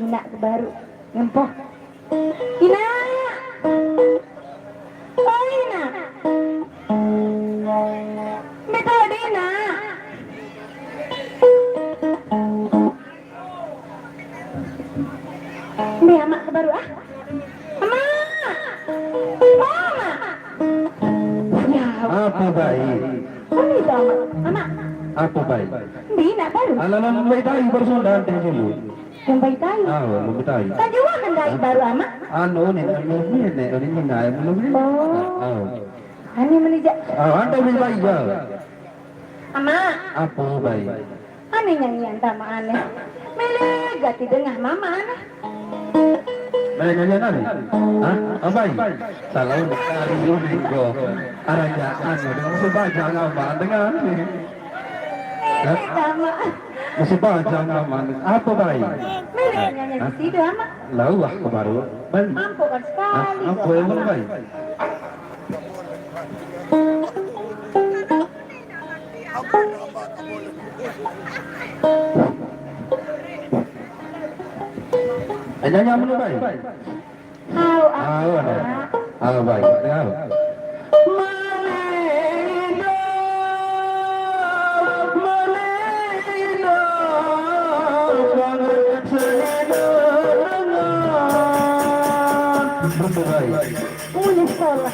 ina baru ngempoh. Ina. Oh ina. Betul Dina. Ini amak baru ah. Amak. Mama. Ya. Apa baik? Ini amak. Amak. Apa baik? Dina baru. Alam baik tahu bersundan tengok. Yang baik tahu. Ah, mau tahu. Kan juga kan dari baru amak. Anu ni ni ngai belum ni. Oh. Ani menijak. Anda lebih baik ya. Amak. Apa baik? Ani nyanyian sama aneh. Melega di tengah mama aneh. Baik nyanyian ani? Hah? Apa baik? Salah udah kali ini go. Arajaan dengan sebaca ngawan dengan ni. Sama. Masih baca ngawan. Apa baik? Melega nyanyi di situ amak. Lalu aku baru. Mampu kan sekali. Apa yang baik? Nyanyi apa baik? Hau baik. Tahu. Baik. Punya sekolah.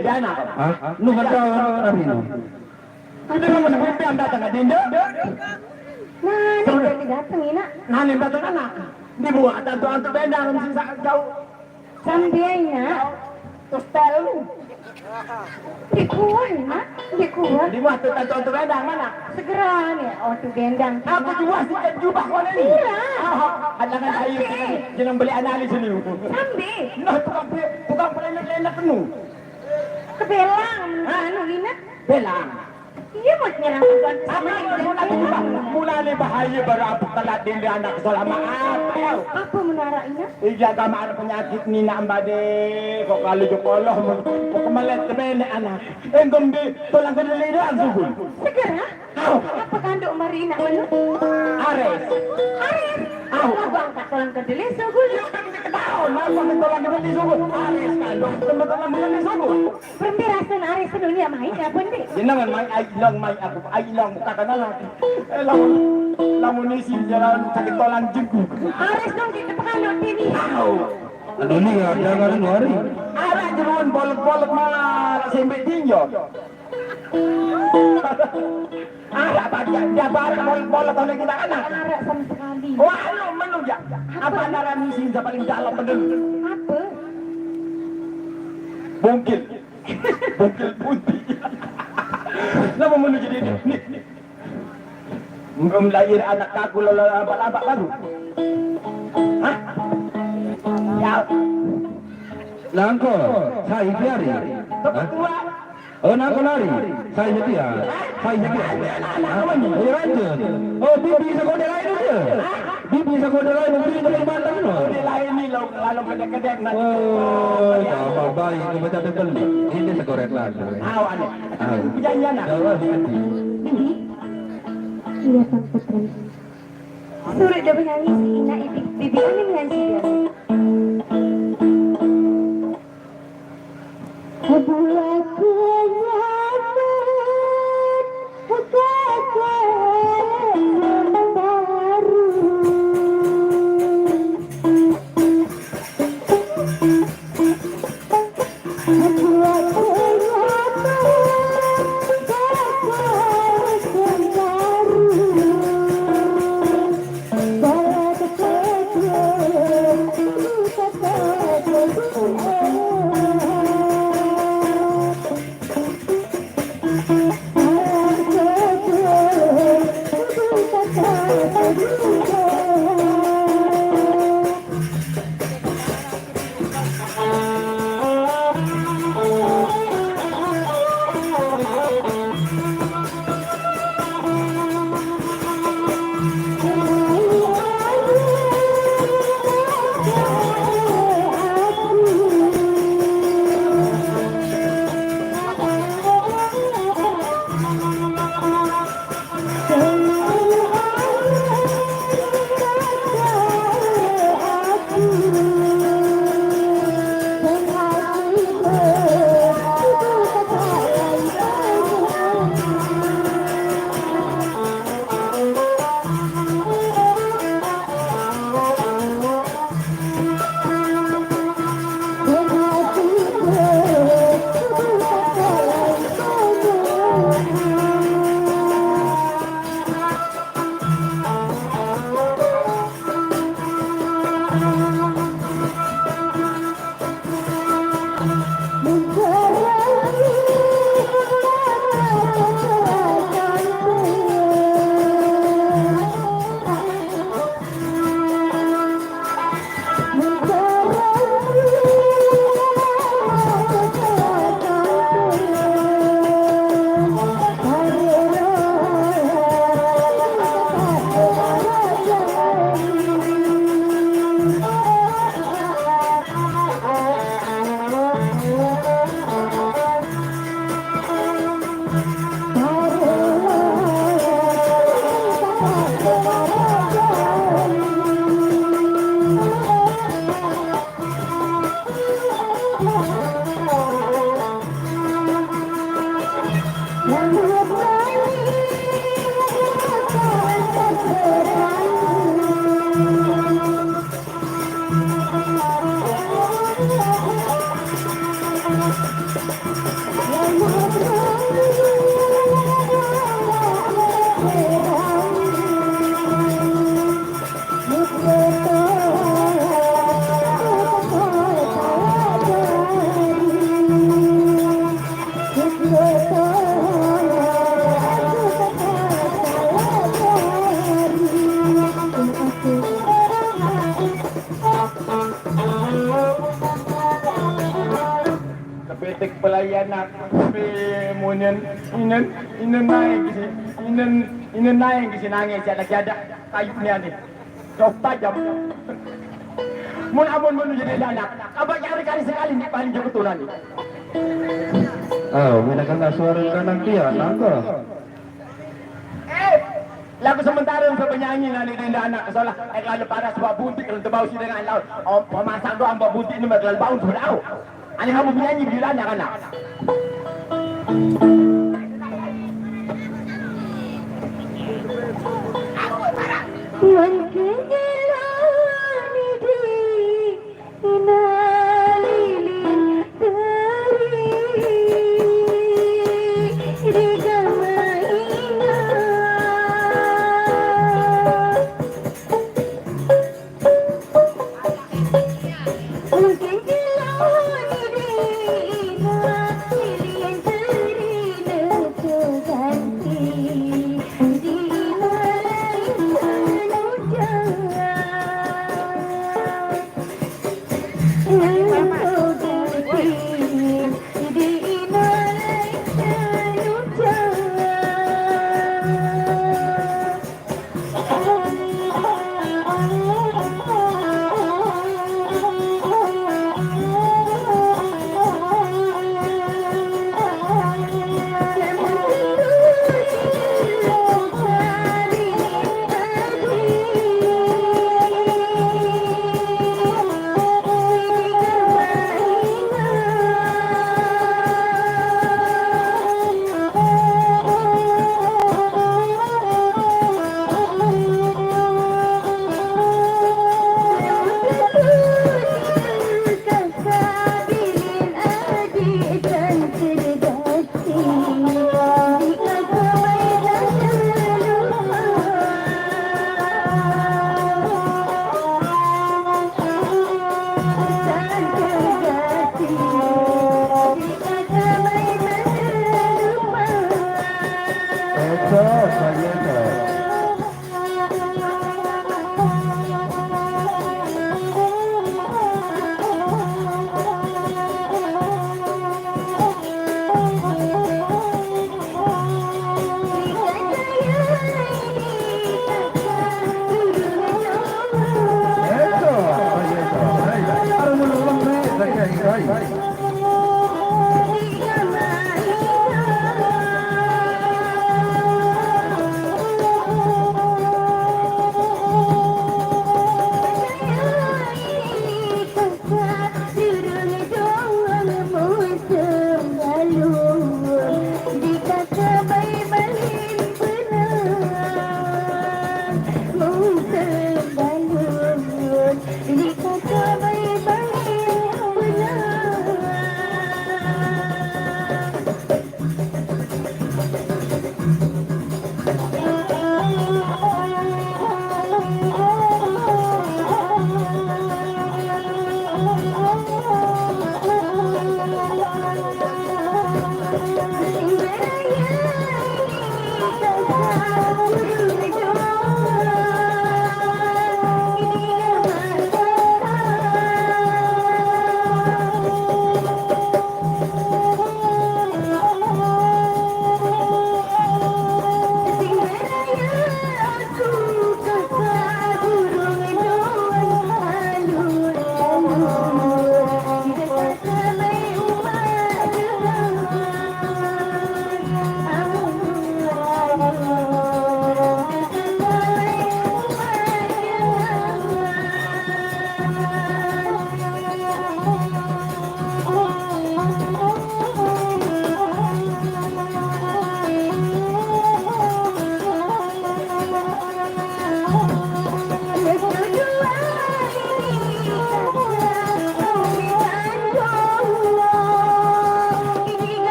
Diana. Nu kata orang ini. Ada mana sampai anda datang ke dinda? Nah, ini jadi datang ina. Nah, ni datang anak. Dibuat atau bendang sisa jauh. Sambiainya. Tostel lu. Di kuah ina. Di kuah. Dibuat atau bendang mana? Segera nih. Oh tuh gendang. Aku jual sikit jubah kau ni. Iya. Halangan saya jangan beli analis ni. Sambi. Nah, tukang pelenak penuh. Kebelang. Anu ina. Belang. Iya mau nyerang tuan sama Mulai bahaya baru aku telat dili anak selama apa? Apa menara ina? Jaga mana penyakit ni nak ambade. Kok kalau jokolah kok kemalet temen anak. Gembi tulang kedele doang sugul. Segera? Apa kanduk Marina menu? Ares. Ares. Aku angkat. kolang kedele sugul. Ketahuan, apa mentolan dengan disuguh? Aris kandung, teman-teman dengan disuguh. Pembirasan ari sedunia main ya pun deh. Jenengan main ailang aku, ailang buka kanalan. Lamun isi jalan sakit tolang jengku. Aris dong kita pekanut ini. Tahu. Anu ni ada kan hari. Ada jeruan bolak-bolak malah sembek tinjau. Ada apa dia barang bolak-bolak oleh kita anak. Ara sama sekali. Wah, lu menunjuk. Apa antara misi yang paling dalam penduduk? Apa? Bungkil. Bungkil putih. Lama menuju dia nih. Melahir anak kaku lalu abak-abak baru. Hah? Ya. Nangko, saya biari. Tempat tua. Oh, nangko lari. Saya setia. Saya setia. Oh, lanjut. Oh, bibi sekolah lain dia. Bibi sekolah lain bibi dari Banten no. Ini lain ni lalu kedek-kedek nak. Oh, apa baik ke baca beli. Ini sekolah lagi. Awak ni. Perjanjian nak. Bibi. Iya Sang Putri. Surat dia bernyanyi si Ina Bibi ini menyanyi dia. Buat kenyaman kekayaan baru. Buat Kepetik pelayanan tapi munen inen naik di sini inen naik di sini nangis lagi ada kayunya ni cok tajam mun abon jadi anak apa cari kali sekali ni paling jauh keturunan ni Oh, minakan suara kanan dia, nangko. Aku sementara untuk penyanyi lah ni dengan anak. Soalnya kalau paras buat buntik kalau terbau si dengan laut. Oh, pemasak doang buat buntik ni bakal bau tu dah. Ani kamu penyanyi bila anak-anak.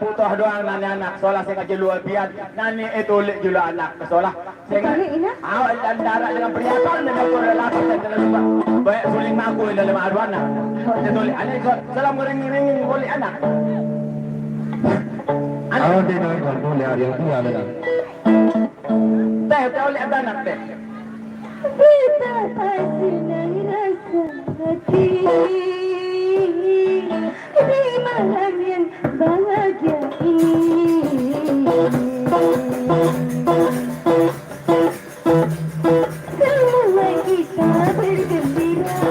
putoh doang nani anak sekolah saya ngaji luar pian nani tulik juga anak ke sekolah saya Tulik, ina? dan darah dengan perhiasan dan aku relasi dan dalam lupa banyak suling aku dalam adu anak saya tulik anak salam ngering tulik anak Awak dia nak ikut boleh hari yang tu ada. teh oleh anak teh Betapa senang rasa hati di malam yang bahagia ini. Semua kita bergembira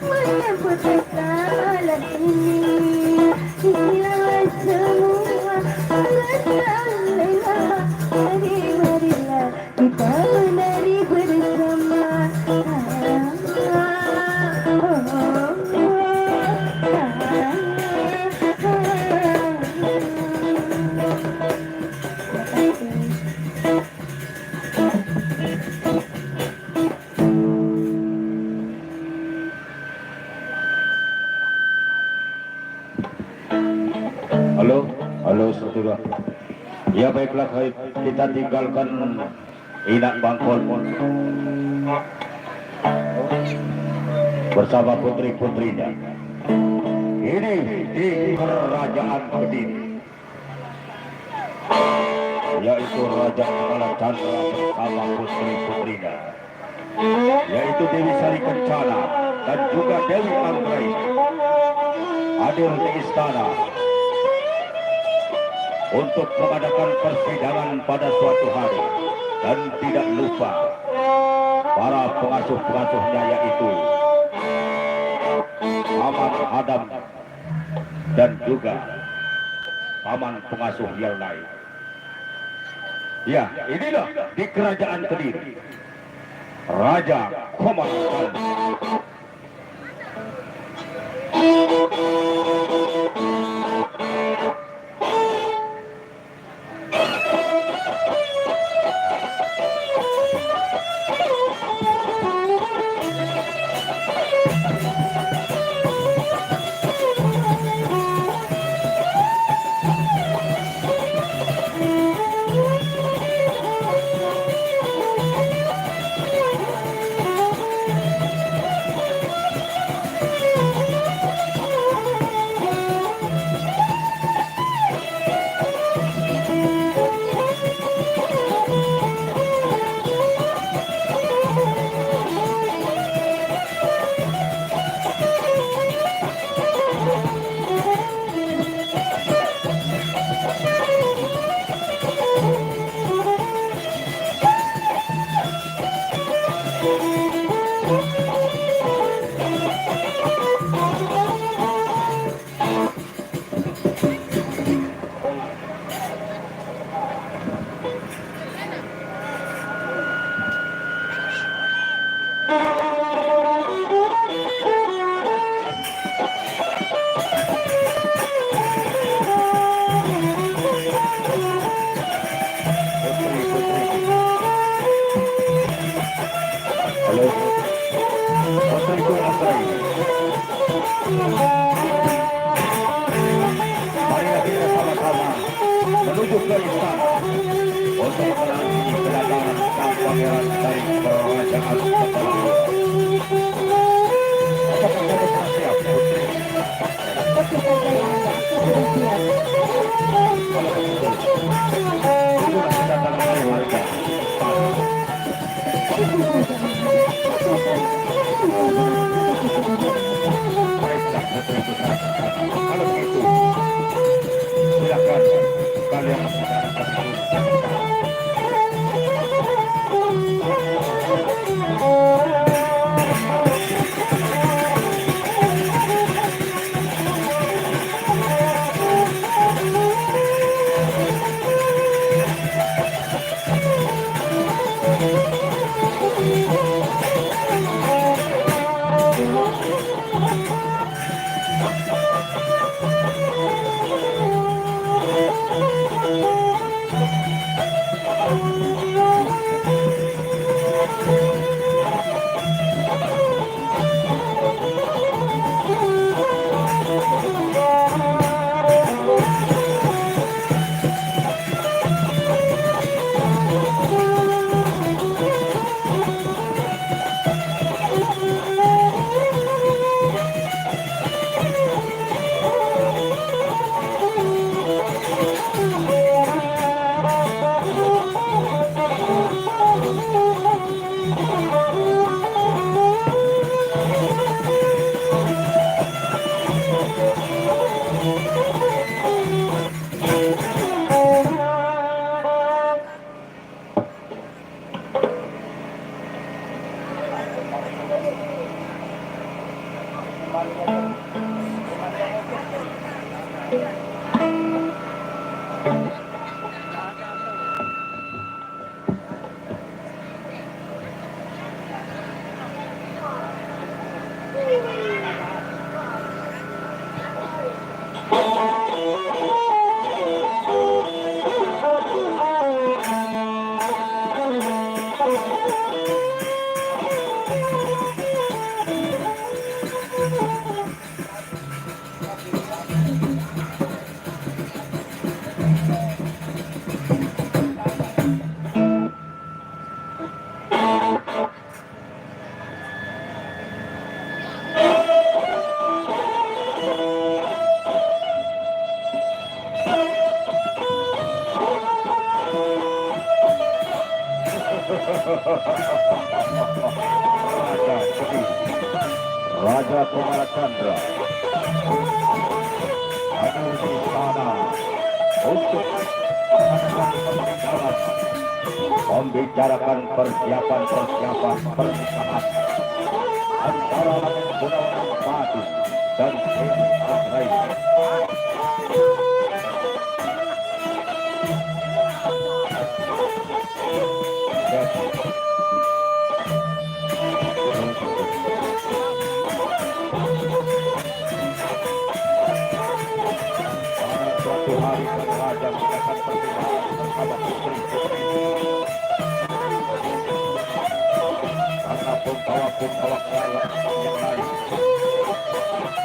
menyambut malam ini. Inilah semua rasa lelah. Marilah kita menari bersama. Halo saudara. Ya baiklah, kita tinggalkan Inak Bangkol bersama putri-putrinya. Ini di Kerajaan Kediri, yaitu Raja Kepala Chandra bersama putri-putrinya, yaitu Dewi Sari Kencana dan juga Dewi Anggraini, hadir di istana untuk mengadakan persidangan pada suatu hari. Dan tidak lupa para pengasuh-pengasuhnya, yaitu Paman Adam dan juga paman pengasuh yang lain. Ya, inilah di Kerajaan Kediri Raja Komandan. Marilah kita sama-sama menuju ke istana untuk menanti kedatangan sang pangeran dari kerajaan Kediri. Apakah kamu sudah siap, putri? Kalau begitu, itulah kedatangan dari warga istana. Baiklah, putri-putri. Kalau begitu, silakan kalian Oh Raja Putih, Raja Kumala Chandra ada di sana untuk membicarakan persiapan pernikahan antara Gunawan Pati dan Dewi Anggraini. Suatu hari raja mengadakan pertunjukan bersama putri-putri. Karena pembawa yang lain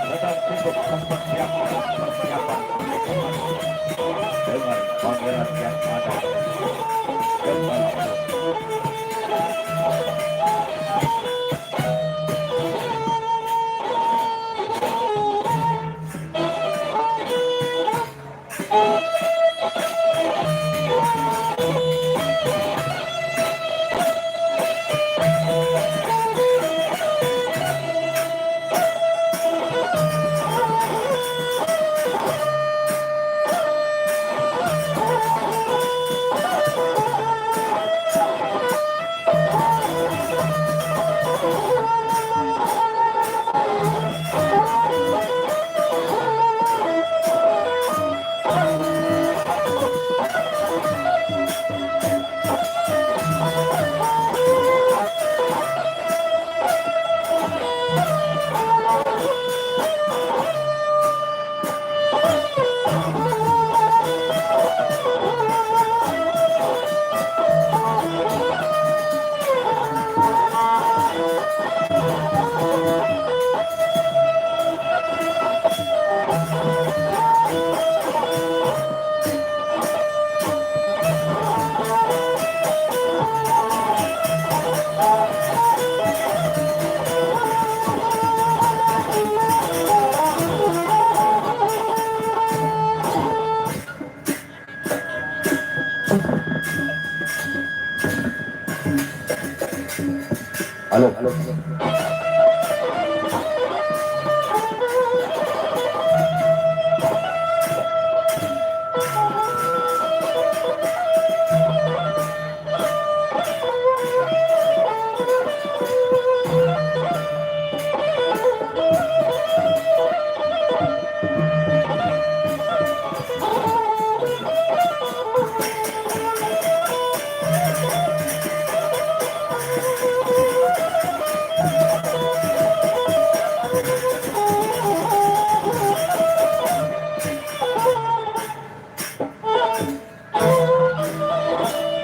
sedang sibuk mempersiapkan persiapan pernikahan dengan pangeran yang ada. Halo.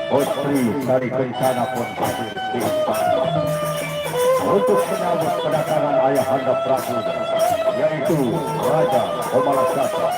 Putri Sari Kencana pun hadir di istana untuk menyambut kedatangan ayahanda Prabu, yaitu Raja Komala Chandra.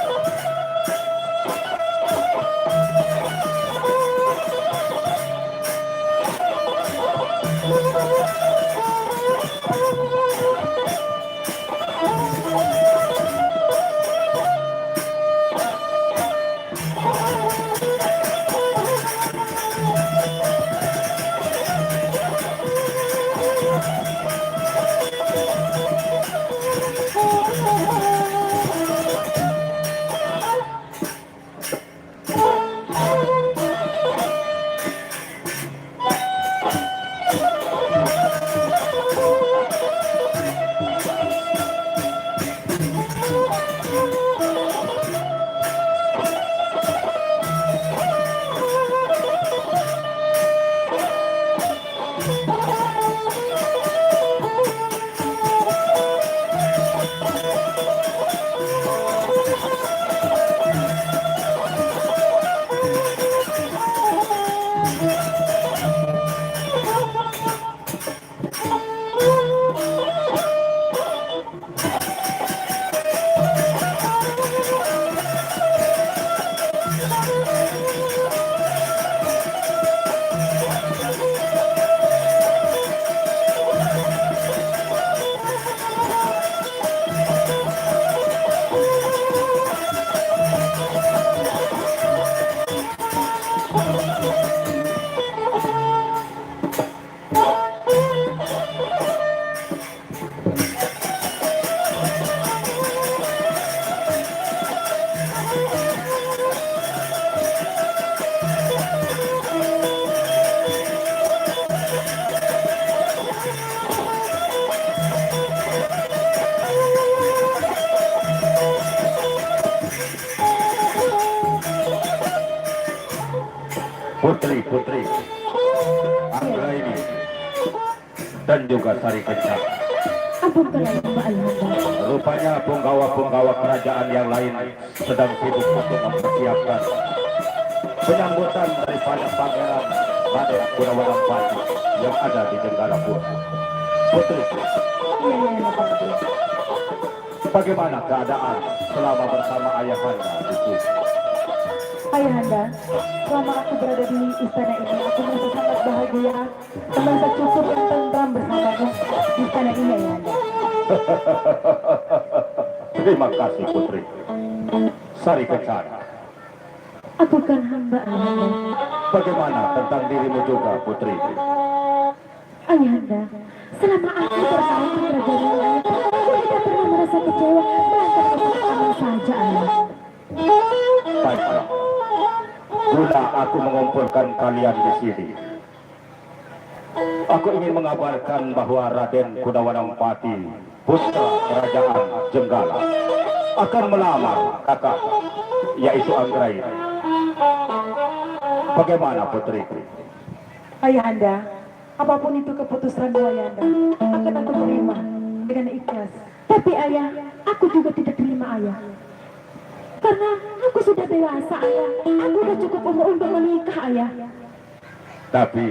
putri-putri Anggraini dan juga Sari Kencang. Ampunkanlah hamba ayahanda. Rupanya punggawa-punggawa kerajaan yang lain sedang sibuk untuk mempersiapkan penyambutan daripada Pangeran Raden Gunawanangpati yang ada di Jenggalapura. Putri, Iya, Ayahanda Prabu. bagaimana keadaan selama bersama ayahanda di sini? Ayahanda, selama aku berada di istana ini, aku merasa sangat bahagia, merasa cukup dan tentram bersamamu di istana ini, Ayahanda. Terima kasih Putri. Sari Kencang, Ampunkan hamba, Ayahanda. bagaimana tentang dirimu juga Putri? Ayahanda, selama aku bersama di kerajaan yang lain, aku tidak pernah merasa kecewa, melainkan kesenangan saja, Ayah. Baiklah, guna aku mengumpulkan kalian di sini. Aku ingin mengabarkan bahwa Raden Gunawanangpati, putra kerajaan Jenggala, akan melamar kakak, yaitu Anggraini. Bagaimana Putri? Ayahanda, apapun itu keputusanmu, Ayahanda, akan aku terima dengan ikhlas. Tapi Ayah, aku juga tidak terima, Ayah. Karena aku sudah dewasa, Ayah. Aku sudah cukup umur untuk menikah, Ayah. Tapi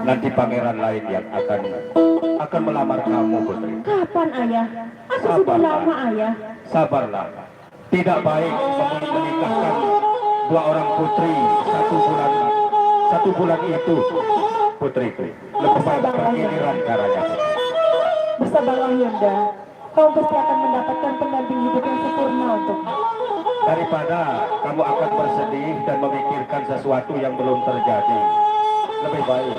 nanti pangeran lain yang akan melamar kamu Putri. Kapan, Ayah? Aku sudah lama, Ayah. Sabarlah. Tidak baik menikahkan dua orang putri satu bulan itu putriku. Lebih baik bergiliran caranya. Bersabarlah, Yunda. Kau pasti akan mendapatkan pendamping hidup yang sempurna untukmu. Daripada kamu akan bersedih dan memikirkan sesuatu yang belum terjadi, lebih baik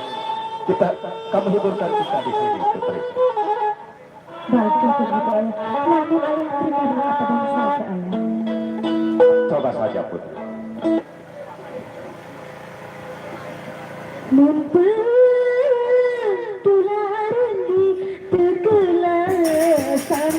kamu hiburkan kita di sini, Putri. Baik, begitu, Ayah. Namun, Ayah, terimalah apa adanya saja, Ayah. Coba saja, Putri. Tularan di tegelasan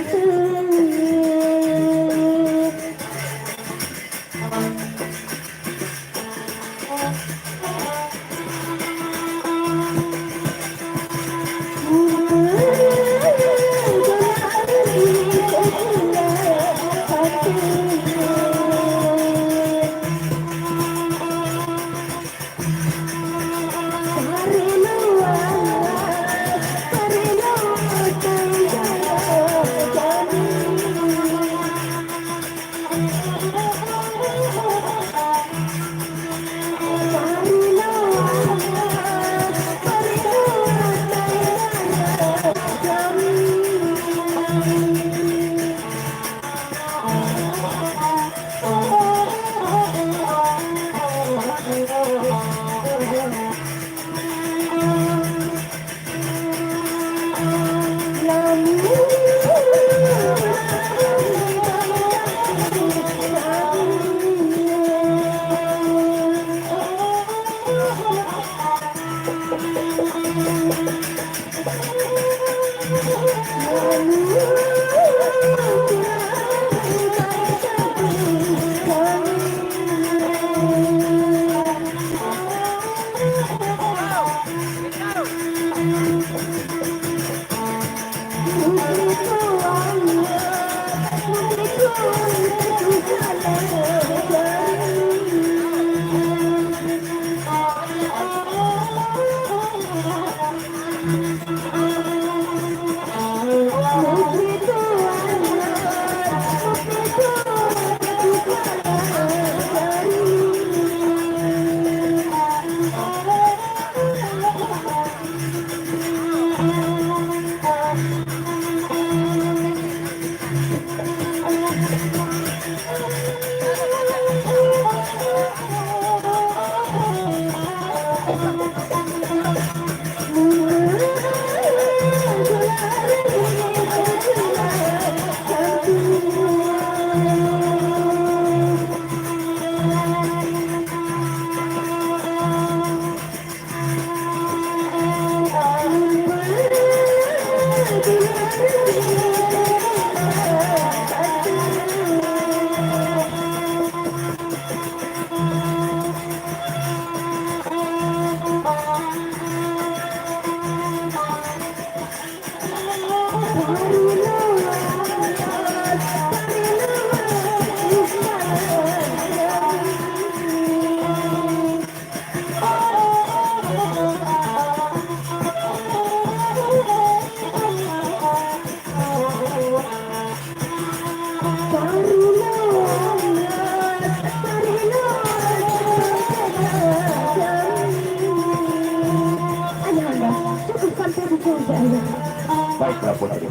putri.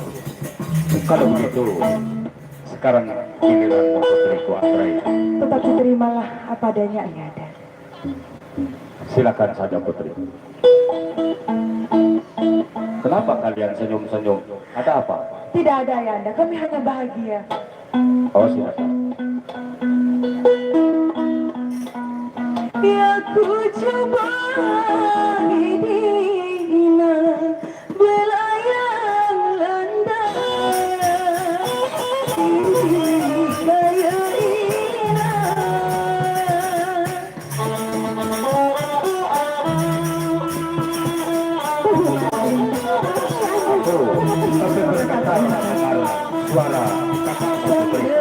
Kalau begitu, sekarang giliranmu putriku Anggraini. Tetapi terimalah apa adanya Ayahanda. Silakan saja putri. Kenapa kalian senyum-senyum? Ada apa? Tidak ada Ayahanda, kami hanya bahagia. Oh, silakan. Ya ku coba dina belayang landai saya ina Tapi berkata suara kakak putri.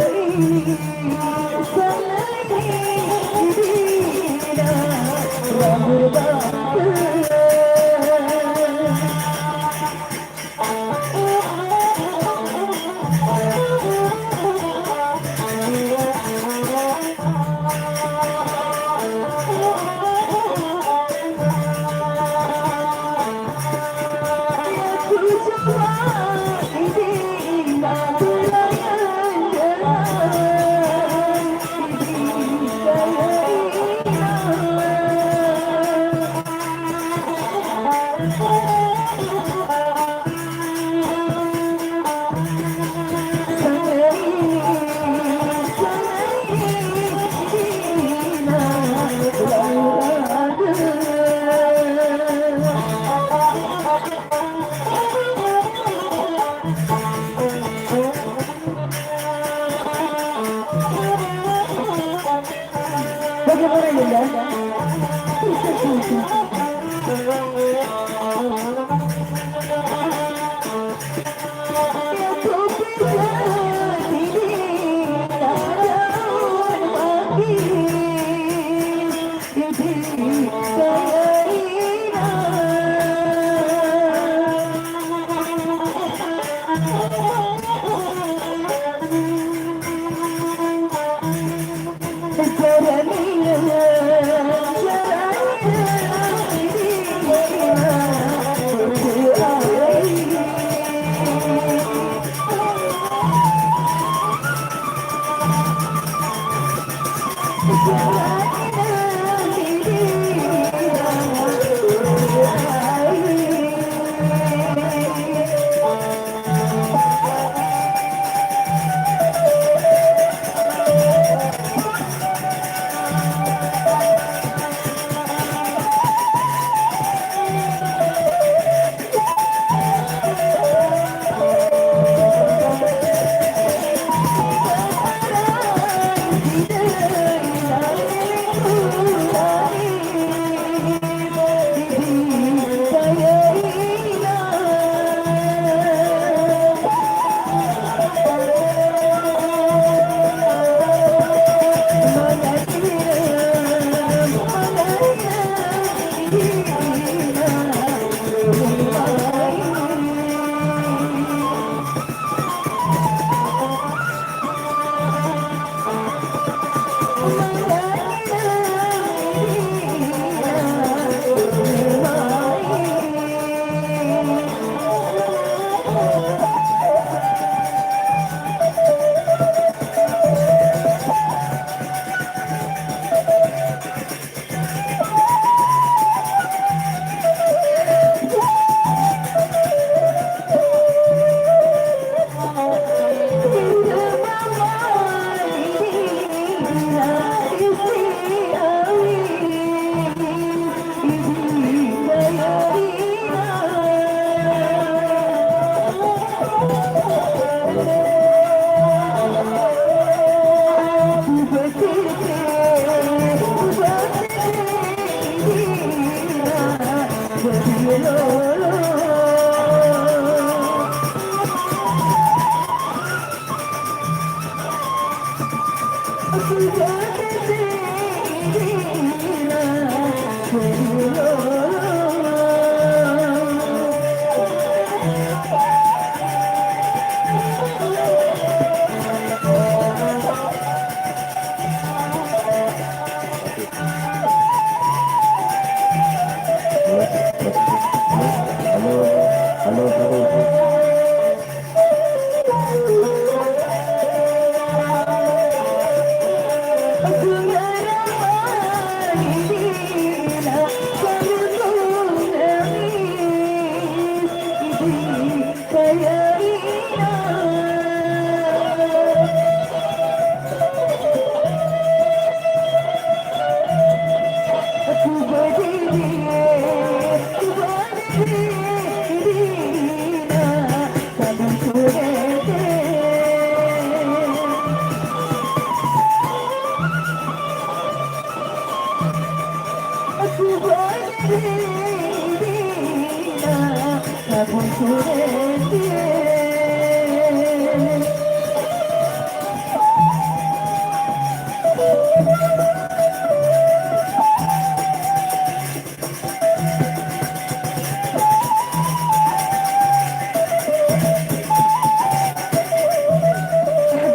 Bagaimana Yunda?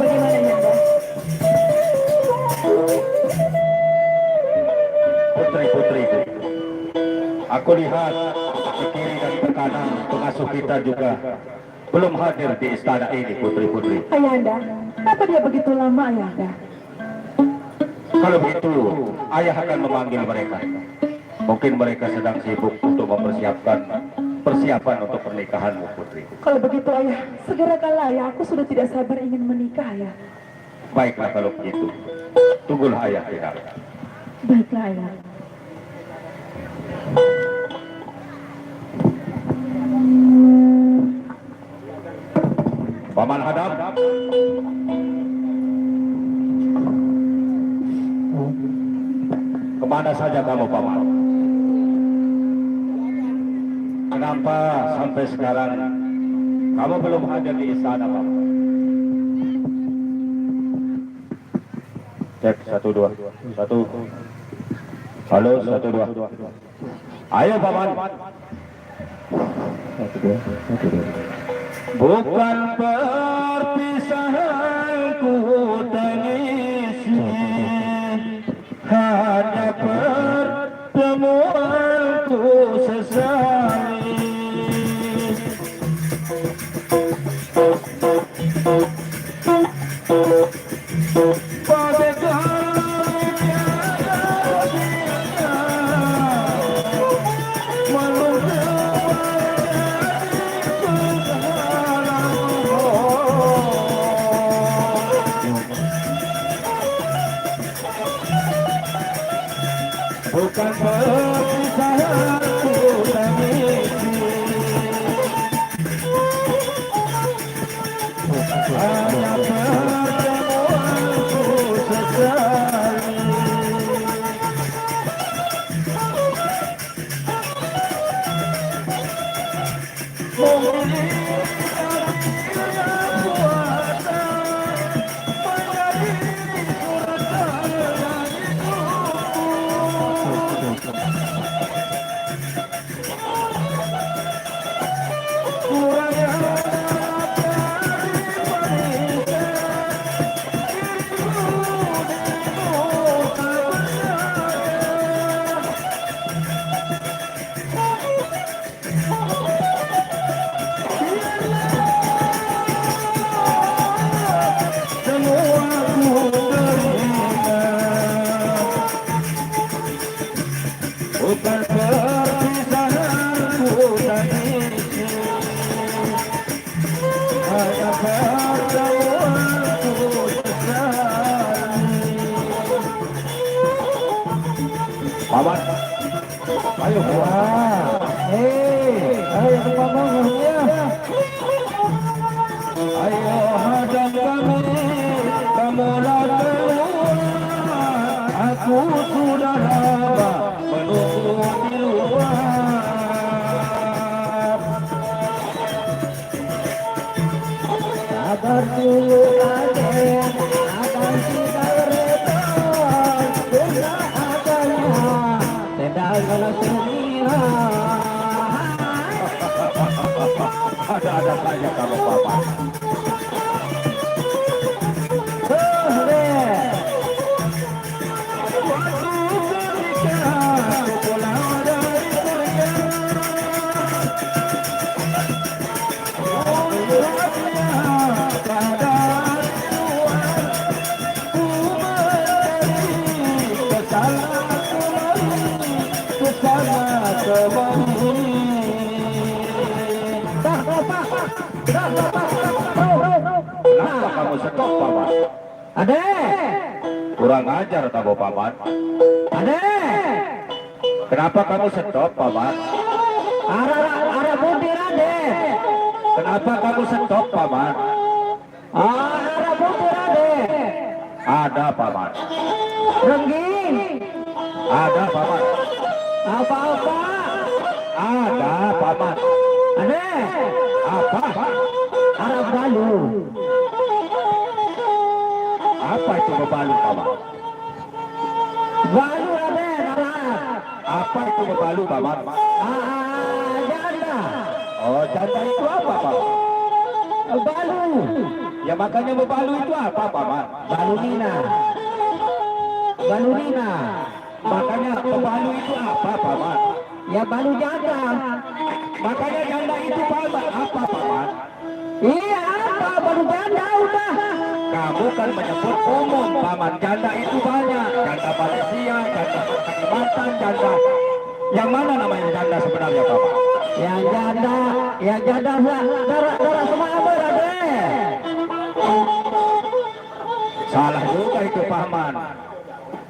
Bagaimana Yanda? Putri-putriku, aku lihat ke kiri dan ke kanan pengasuh kita juga belum hadir di istana ini, putri-putri. Ayanda, kenapa dia begitu lama Ayanda? Kalau begitu, ayah akan memanggil mereka. Mungkin mereka sedang sibuk untuk mempersiapkan persiapan untuk pernikahanmu, putri. Kalau begitu ayah, segerakanlah ayah, aku sudah tidak sabar ingin menikah ayah. Baiklah kalau begitu. Tunggulah ayah di dalam. Baiklah ayah. Paman Hadam. Kemana saja kamu, Paman? Kenapa sampai sekarang kamu belum hadir di istana, Paman? Cek 1 2 1. Halo 1 2. Ayo, Paman. 1 2 1 2. Bukan perpisahanku tangisi, hanya pertemuanku sesali. Bukan perpisahanku tangisi, hanya pertemuanku sesali. Bukan perpisahanku tangisi, hanya pertemuanku sesali. Paman, ayo Paman. Ayo Paman ya. Ayo hadap kami, kamulah keluar. Aku sudah lama menunggu di luar. Sabar dulu aden, akan kita retak. Sudah adanya, tidak kalah sedia. Ada-ada saja kamu, Paman. Kesalahan Kenapa kamu stop, Paman? Ade, Kurang ajar kamu, Paman. ade, Kenapa kamu stop, Paman? arah mundur ade, Kenapa kamu stop, Paman? arah mundur ade, Ada, Paman. rengging, Ada, Paman. apa-apa, Ada, Paman. ade, Apa? arah balu, Apa itu bebalu, Paman? balu ade, arah, Apa itu bebalu, Paman? janda, Oh, janda itu apa, Paman? balu, Ya makanya bebalu itu apa, Paman? balu nina, Makanya bebalu itu apa, Paman? ya balu janda, Makanya janda itu Paman. Apa, Paman? iya apa balu janda udah, Kamu kan menyebut umum, Paman. Janda itu banyak. Janda Malaysia, janda Kalimantan, janda. Yang mana namanya janda sebenarnya, Paman? yang janda darah semua berade, Salah juga itu, Paman.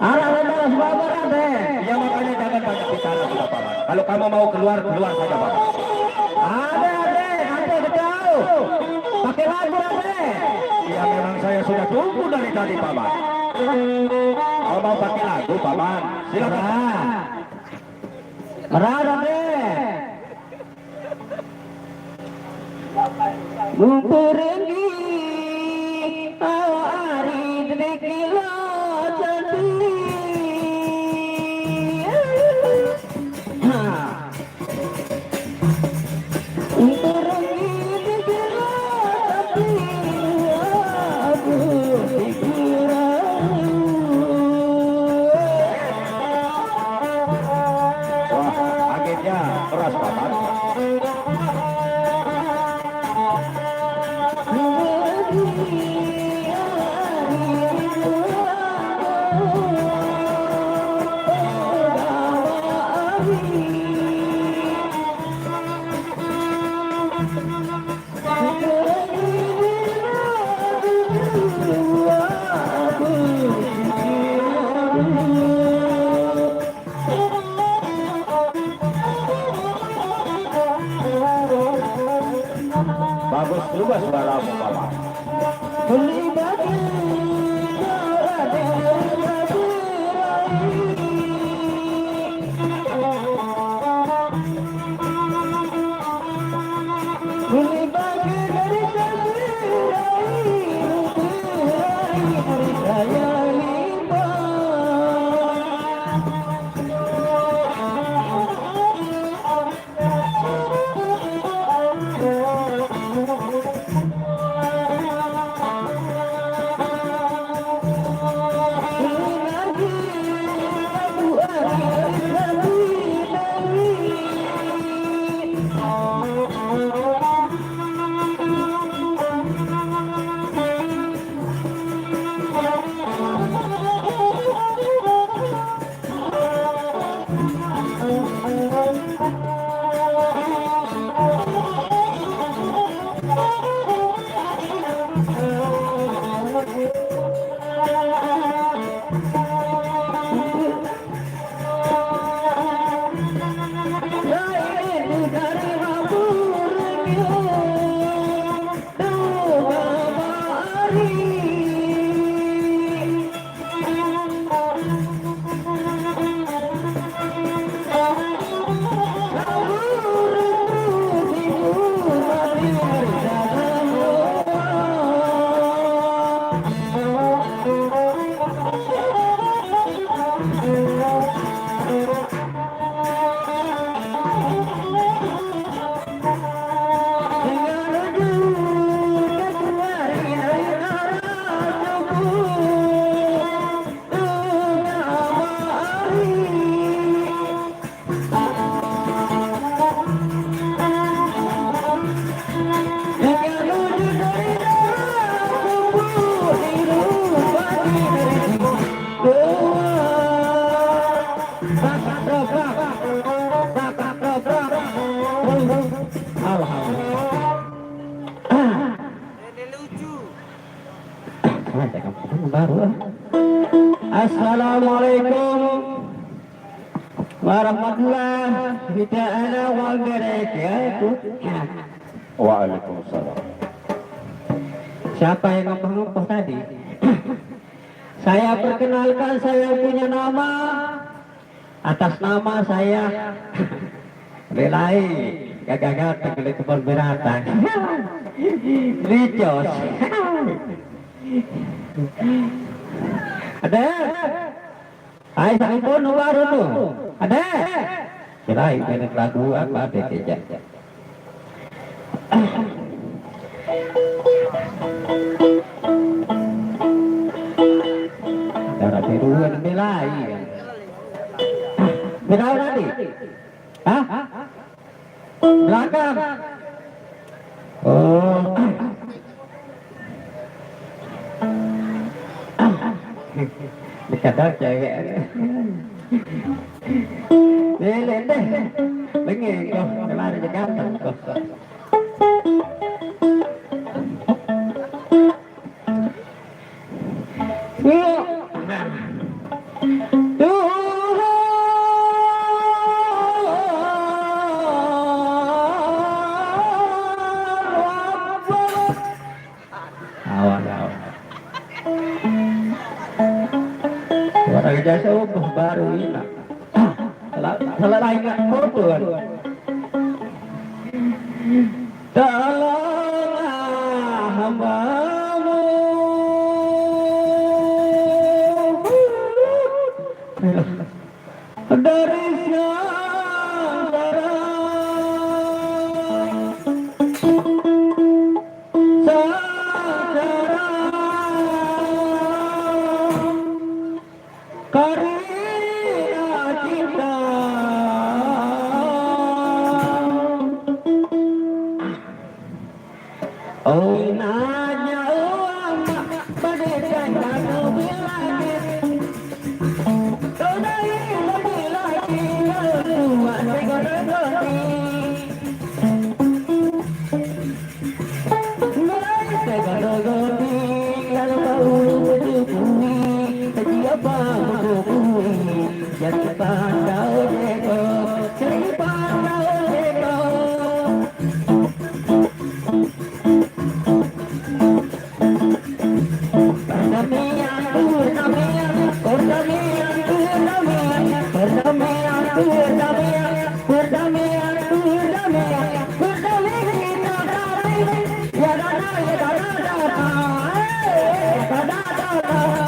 arah darah semua berade, Ya makanya jangan banyak bicara sudah, Paman. Kalau kamu mau keluar, keluar saja, Paman. ade kejauh, pakai lagu ade, Ya memang saya sudah tunggu dari tadi, Paman. Kalau mau pakai lagu, Paman, silakan. merah ade, Mumpurengi awari dekilo jadi, mumpurengi dekilo tapi aku pikiran. Wah, akhirnya keras, Paman. Bagus juga suaramu, Paman. warahmatullahi ta'ala wabarakatuh. Waalaikumsalam. Siapa yang ngomong tadi? Saya perkenalkan, saya punya nama. Atas nama saya Relai Gagagat Tegeli Kebon Beratan Licos. Ada? Hai sampun baru tu. Ada? Relai benek lagu apa bekeja. Darah biruan Relai. Berapa tadi? Hah? Belakang. Oh. Dikadang cewek. Lele deh. Bengi kau, kemana Jakarta kau. Orang jasa ubah baru ini. Salah lain nak korban. Tolonglah hamba-Mu dari karya cinta. Oh nanya uang bagaikan lagu bilangit. Kau dari lebih lagi kedua segera-geri. Mulai segera-geri lalu kau berjumpa. Siapa menghubungi jadi pandau deko, jadi pandau deko. Perdamaian, perdamaian, perdamaian, perdamaian, perdamaian, perdamaian, perdamaian, perdamaian, perdamaian kita damai. Ya dada, ya dada, dada, dada, dada.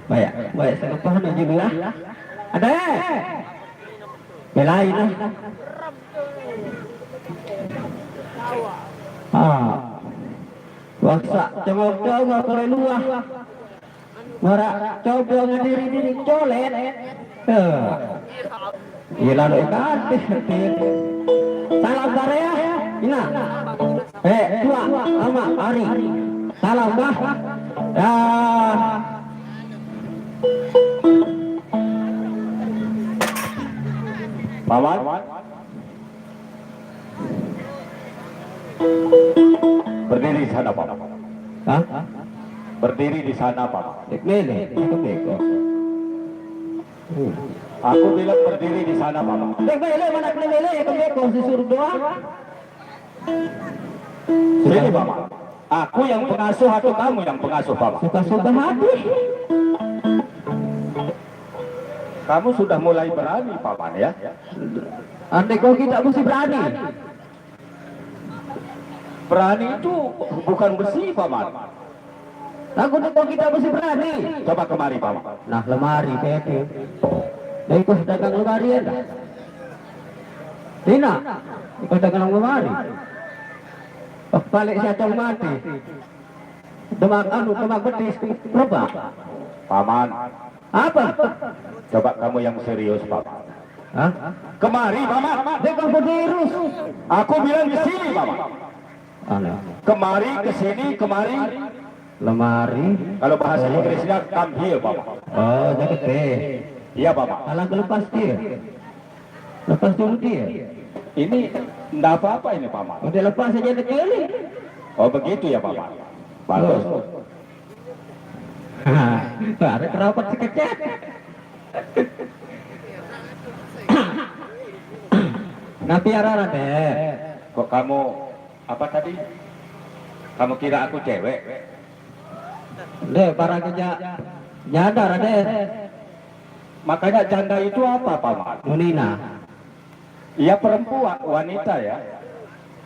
Baik, baik, saya paham juga. Ada? Belain lah. Waksa, coba kalau luah. Marak, coba ngediri diri colet. Gila lo ikan. Salam Korea. Ina. Tua, ama, Ari. Salam bah. Paman. Berdiri di sana, Paman. Hah? Berdiri di sana, Paman. Mele, itu beko. Aku bilang berdiri di sana, Paman. Mele mana mele itu beko si surga. Sini, Paman. Aku yang pengasuh atau kamu yang pengasuh, Paman? Suka-suka hati. Kamu sudah mulai berani, Paman, ya? Andai kau kita mesti berani. Berani itu bukan besi, Paman. Aku kau kita mesti berani. Coba kemari, Paman. Nah, lemari Pepe. Ikut dagang lemari ada. Tina, ikut dagang lemari. Balik saya mati. Demak betis. Berapa? Paman, Apa? coba kamu yang serius, Paman. Hah? Kemari, Paman. Dekau berdirus. Aku bilang di sini, Paman. Aneh. Kemari, ke sini, kemari. Lemari. Kalau bahasa Inggrisnya come here, Paman. Oh, jaket teh. Iya, Paman. Alang lepas dia. Lepas dulu dia. Ini enggak apa-apa ini, Paman. Udah lepas saja dekeli. Oh, begitu ya, Paman. Bagus. Ada kerabat sekecet. Napi arah deh. Kok kamu apa tadi? Kamu kira aku cewek? Deh, para kerja nyadar deh. Makanya janda itu apa, Paman? Nunina. Iya perempuan, wanita ya.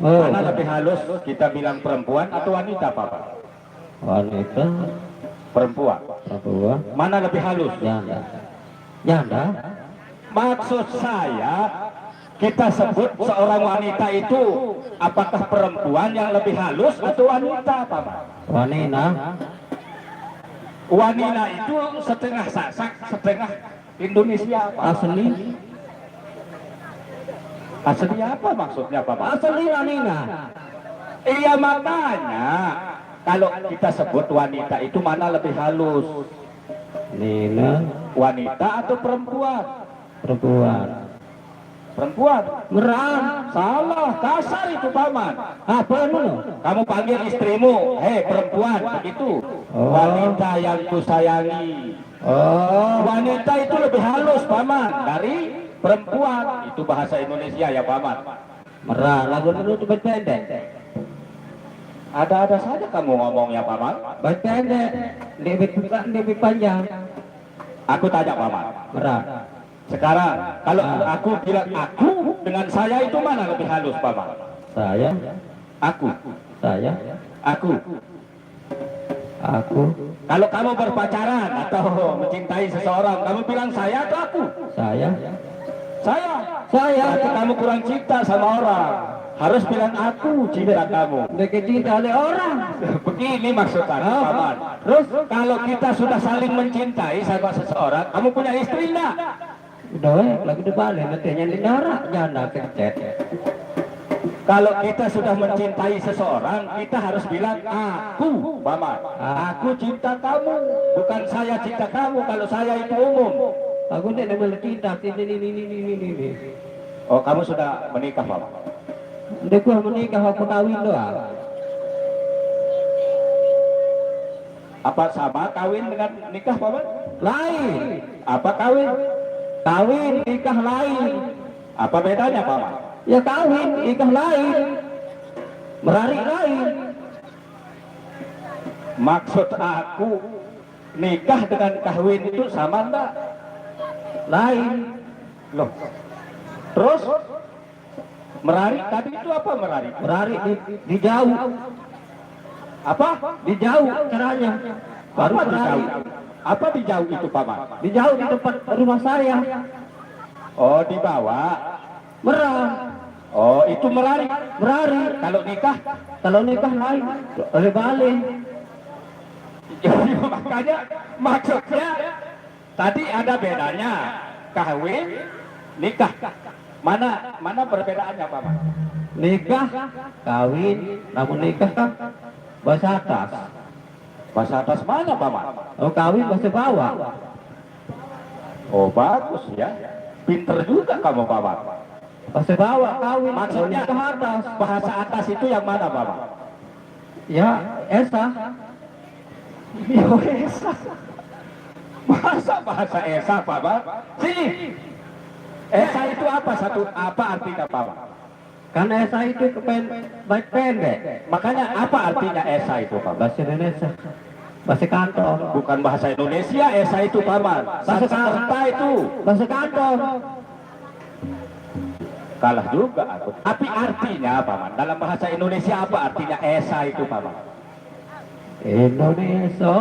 Oh, Mana lebih halus kita bilang perempuan atau wanita, Paman? wanita, Perempuan. apa? Mana lebih halus? Janda. Janda? Maksud saya, kita sebut seorang wanita itu apakah perempuan yang lebih halus atau wanita, Paman? Wanita. Wanita itu setengah Sasak, setengah Indonesia, Paman. Asli. Asli apa maksudnya, Paman? Asli wanita. Iya makanya kalau kita sebut wanita itu mana lebih halus? Nina, Wanita atau perempuan? perempuan. Perempuan. Meran. Salah, kasar itu, Paman. Apa lu? Kamu panggil istrimu, hei perempuan, begitu. Oh. Wanita yang kusayangi. Oh, Wanita itu lebih halus, Paman, dari perempuan. Itu bahasa Indonesia ya, Paman. meran. Lagu dulu tuh pendek. Ada-ada saja kamu ngomongnya, Paman. Pendek. Lebih panjang. Aku tanya, Paman. Meran. Sekarang, kalau aku bilang aku dengan saya itu mana lebih halus, Paman? Saya. Aku. Saya. Aku. Aku. Kalau kamu berpacaran atau mencintai seseorang, kamu bilang saya atau aku? Saya. Saya. Saya. Berarti kamu kurang cinta sama orang. Harus bilang aku cinta kamu. Dekat cinta oleh orang. Begini maksud aku, Paman. Terus kalau kita sudah saling mencintai sama seseorang, kamu punya istri enggak? Udah, lagi di balik. Nanti yang dinarak. Janda kecet. Kalau kita sudah mencintai seseorang, kita harus bilang aku, Paman. Aku cinta kamu, bukan saya cinta kamu. Kalau saya itu umum. Aku ni nama cinta. Ini. Oh, kamu sudah menikah, Paman? Dia gua menikah aku kawin doang. Apa sama kawin dengan nikah, Paman? Lain. Apa kawin? Kawin nikah lain. Apa bedanya, Paman? Ya kawin nikah lain. Merari lain. Maksud aku nikah dengan kawin itu sama enggak? Lain. Loh. Terus merari tadi itu apa merari? Merari di jauh. Apa? Di jauh caranya. Baru Apa di merari. jauh? Apa di jauh itu, Paman? Di jauh di depan rumah saya. Oh, dibawa. Merah. Oh, itu merari. Merari. Kalau nikah, Kalau nikah lain. Oleh balik. makanya maksudnya tadi ada bedanya kawin, nikah. Mana perbedaannya, Paman? Nikah, kawin, namun nikah kan bahasa atas. Bahasa atas mana, Paman? Oh kawin bahasa bawah. Oh, bagus ya. Pinter juga kamu, Paman. Bahasa bawah kawin. Maksudnya ke atas. bahasa atas itu yang mana, Paman? Ya, Esa. Yo, Esa. Bahasa Esa, Paman. Sini. Esa itu apa artinya, Paman? Karena Esa itu baik pendek. Makanya apa artinya Esa itu, Paman? Bahasa Indonesia. Bahasa kantor. Bukan bahasa Indonesia, Esa itu, Paman. Bahasa Sanskerta itu. Bahasa kantor. Kalah juga aku. Tapi artinya, Paman, dalam bahasa Indonesia apa artinya Esa itu, Paman? Indonesia.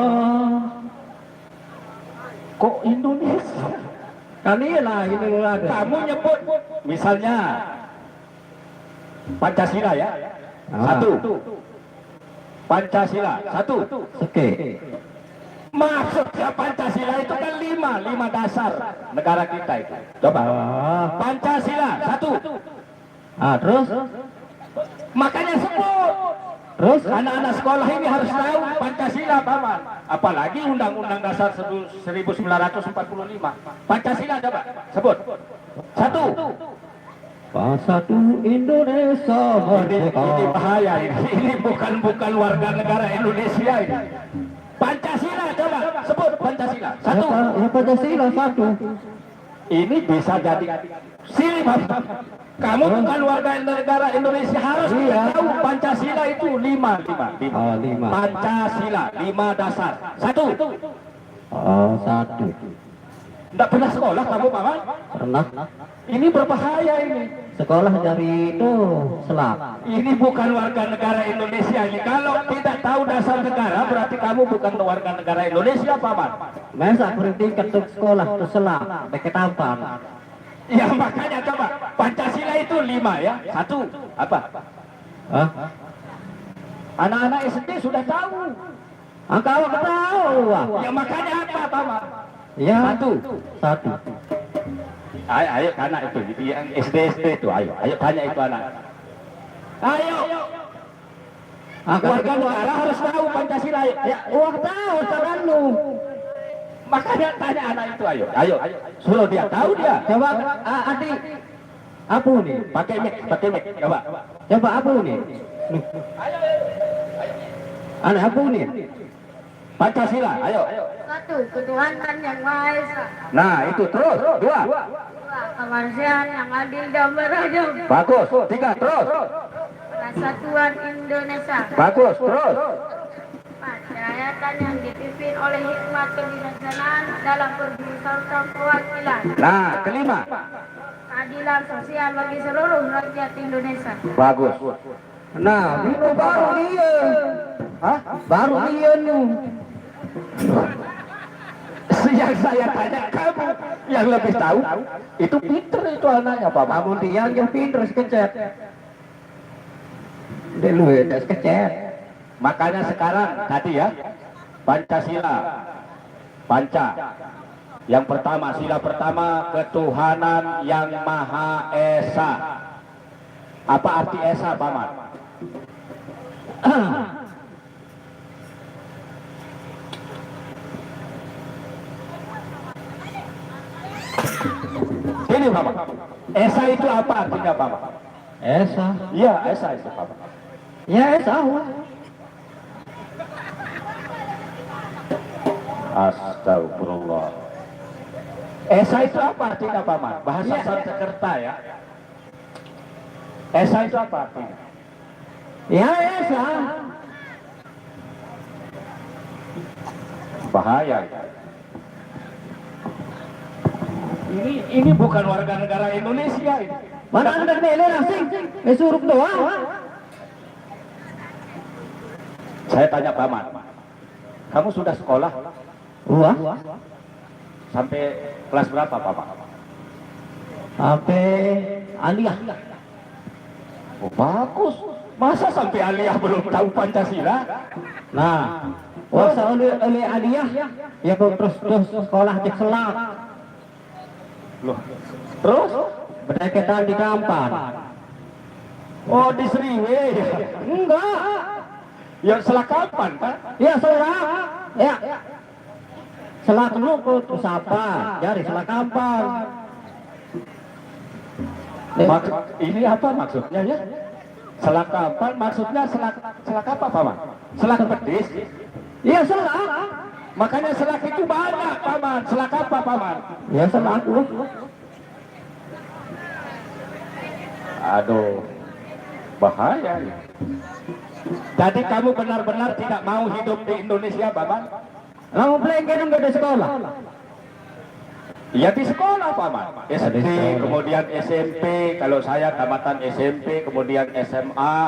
Kok Indonesia? Kanilah ini ada. Kamu nyebut misalnya Pancasila ya. Satu. Pancasila. Satu. Oke. Maksudnya Pancasila itu kan lima dasar negara kita itu. Coba. Pancasila. Satu. Terus? Makanya sebut. Terus? Anak-anak sekolah ini harus tahu Pancasila, Paman. Apalagi Undang-Undang Dasar 1945. Pancasila coba, sebut. Satu. Satu Indonesia merdeka. Ini bahaya ini. Ini bukan warga negara Indonesia ini. Pancasila coba, sebut Pancasila. Pancasila? Satu. Ya Pancasila satu. Ini bisa jadi silih Bapak. Kamu bukan warga negara Indonesia harus tahu Pancasila itu lima. Oh, 5. Pancasila 5 dasar. Satu. Oh, 1. Tidak pernah sekolah kamu Paman? Pernah Ini berbahaya ini. sekolah dari itu Selak. Ini bukan warga negara Indonesia ini. Kalau tidak tahu dasar negara berarti kamu bukan warga negara Indonesia Paman. Masa berhenti ke sekolah itu Selak, pakai tampan. Ya makanya coba Pancasila itu 5 ya. Satu. Apa? Hah? Anak-anak SD sudah tahu. Kau tahu? Ya makanya apa Paman? Ya. Satu. 1. Ayo anak itu yang SD itu ayo tanya itu anak. Ayo. Warga negara harus tahu Pancasila. Ya, Wah tahu tangan lu. makanya tanya anak itu ayo. Suruh dia tahu dia. Coba adik. Apa nih? Pakai mic coba. Coba apa nih? Anak apa nih? Pancasila, ayo. 1. Ketuhanan yang Maha Esa. Nah, itu terus. 2. 2. Kemanusiaan yang adil dan beradab. Bagus. 3 terus. Persatuan Indonesia. Bagus, terus. 4. Kerakyatan yang dipimpin oleh hikmat kebijaksanaan dalam perbincangan perwakilan. Nah, kelima. Keadilan sosial bagi seluruh rakyat Indonesia. Bagus. Nah, itu baru dia. Hah? Baru dia nih. Yang saya tanya kamu yang lebih tahu itu pinter itu anaknya Pak. Kamu dia yang pinter sekecet. Dia lu ya sekecet. Makanya sekarang tadi ya Pancasila, Panca. Yang pertama, sila pertama ketuhanan yang Maha Esa. Apa arti Esa, Paman? Ini Paman. Esa itu apa artinya Paman? Esa. Iya, Esa itu Paman. Ya Esa. Astagfirullah. Esa itu apa artinya Paman? Bahasa Sanskerta ya. Esa itu apa artinya? Ya Esa. Bahaya. Ini bukan warga negara Indonesia ini. Mana anda nilai asing? Suruh doang. Saya tanya Paman, kamu sudah sekolah Wah. sampai kelas berapa Paman? Sampai aliyah. Oh, bagus. Masa sampai aliyah belum tahu Pancasila? Nah, wasa oleh aliyah ya kau terus sekolah di Selak. Loh, terus? Berdeketan di Kampan. Oh, di Seriwe. Enggak. Ya selakapan kan? Ya Selak. Ya. Selak nukut siapa? Dari Selak Kampan. Ini apa maksudnya ya? Selakapan maksudnya selak apa Paman? Selak pedis? Iya Selak. Makanya selak itu banyak Paman. Selak apa Paman? Ya Selak. Aduh, bahaya ya. Jadi kamu benar-benar tidak mau hidup di Indonesia Paman? Kamu pelengke nggak ada sekolah? Ya di sekolah Paman. SD, sekolah. kemudian SMP, kalau saya tamatan SMP, kemudian SMA,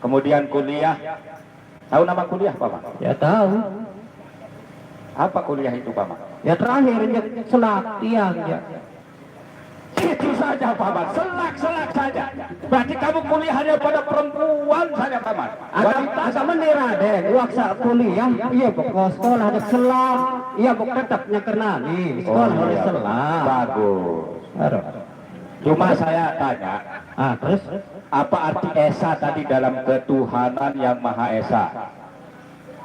kemudian kuliah. Tahu nama kuliah Paman? Ya tahu. Apa kuliah itu Paman? Ya terakhir ya Selak tiang ya. Itu saja Paman, selak saja. Berarti kamu kuliah hanya pada perempuan saja Paman. Agak meniraden, waksa kuliah, iya pokok sekolah ada Selak, iya pokok tetapnya kena nih sekolah oleh Selak. Bagus. Aduh. Cuma saya tanya, Terus apa arti Esa tadi dalam ketuhanan yang Maha Esa?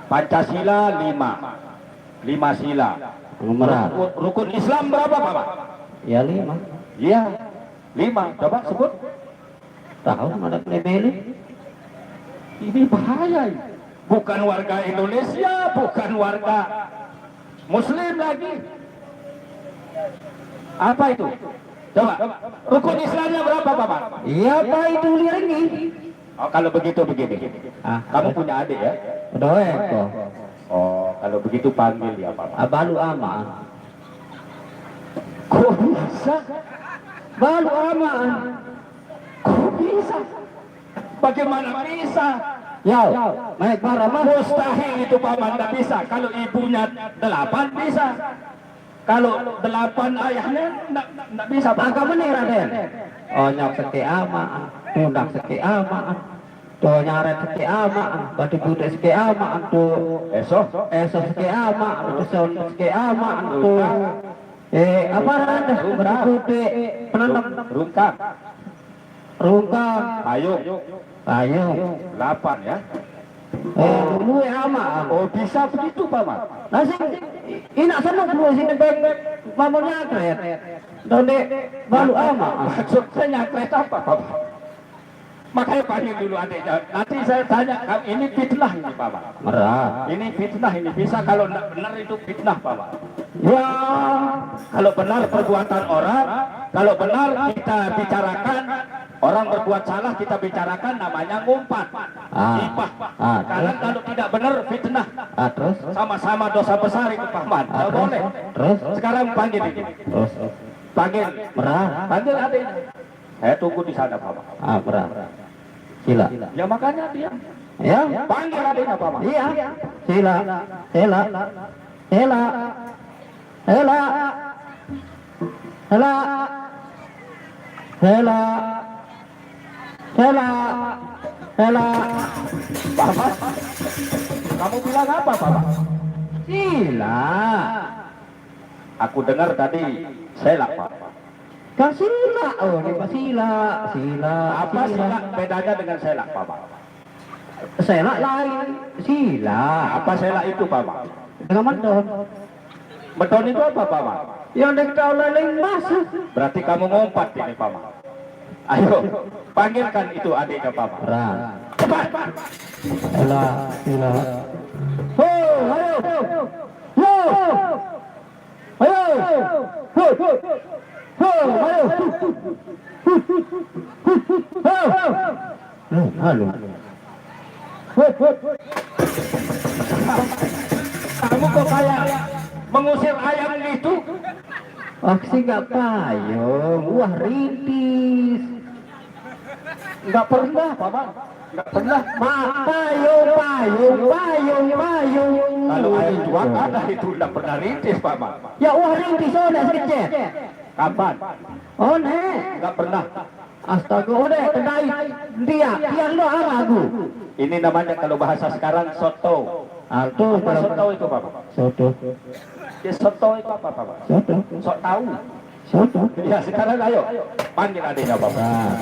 Pancasila 5 sila. Numeran. Rukun Islam berapa Paman? Ya 5. Iya, 5. Coba sebut. Tahu ada pilih. Ini bahaya. Bukan warga Indonesia, bukan warga Muslim lagi. Apa itu? Coba. Rukun Islamnya berapa, Paman? Iya Pak, itu liringi. Oh, kalau begitu begini. Kamu punya adik ya? Dua ekor. Oh, kalau begitu panggil dia, Paman. Balu aman. Kok bisa? Balu aman. Kok bisa? Bagaimana bisa? Ya, naik marah mah. Mustahil itu, Paman, tidak bisa. Kalau ibunya 8 bisa. Kalau 8 ayahnya tidak bisa, Pak. Agak bener Raden. Oh nyok seki amaan, tundang seki amaan, tuh nyaret seki amaan, batu putih seki amaan tuh, esok seki amaan, tuh son seki amaan tuh. Apa Raden? Batu putih, penanam Rungkang. rungkang, Ayo. ayo. 8 ya. Lu amaan. Oh, bisa begitu, Paman. Nasi, inak senang lu sini bebek, mamanya kret. Donde balu amaan. Maksud saya nyakret apa, Paman? Makanya panggil dulu adiknya. Nanti saya tanya, ini fitnah ini, Paman. Merah. Ini fitnah ini. Bisa kalau tidak benar itu fitnah, Paman. Ya, Kalau benar perbuatan orang, kalau benar kita bicarakan, orang berbuat salah kita bicarakan namanya ngumpat. Ipah. Sekarang kalau tidak benar fitnah. terus. Sama-sama dosa besar itu, Paman. Tidak boleh. Terus. Sekarang panggil ini. Terus. Panggil. Merah. Panggil adiknya. Saya tunggu di sana, Paman. Merah. Sila. Ya makanya dia. Ya. Panggil adiknya, Paman. Iya. Sila. Sila. Sila. Sila. Sila. Sila. Sila. Sila. Paman. Kamu bilang apa, Paman? Sila. Aku dengar tadi selak, Paman. Kasila. Oh, ini Pak Sila. Sila. Apa selak bedanya dengan selak, Paman? Sila lain. Sila. Apa selak itu, Paman? Dengan medon. Beton itu apa, Paman? Yang diketahui oleh limbas. Berarti kamu ngompat ini, Paman. Ayo, panggilkan itu adiknya, Paman. Perang. Cepat, Pak. Sila. Sila. Ho, ayo. Ho. Ayo. Ho. Ho, ayo. Ho. Halo. Kamu kok kayak mengusir ayam itu? Aksi gak payung, wah rintis. Nggak pernah, Paman. Nggak pernah. Payung. Kalau ayam jual ada itu nggak pernah rintis, Paman. Ya wah rintis, oh dah sekecil. Kapan? Oh ne. Nggak pernah. Astaga, udah kedai dia, tiang lo aku. Ini namanya kalau bahasa sekarang soto. Alto, Apa soto itu, Paman? soto, Ya, soto itu apa, Paman? soto, Sok tahu. soto. Ya, sekarang ayo panggil adiknya, Paman. Nah,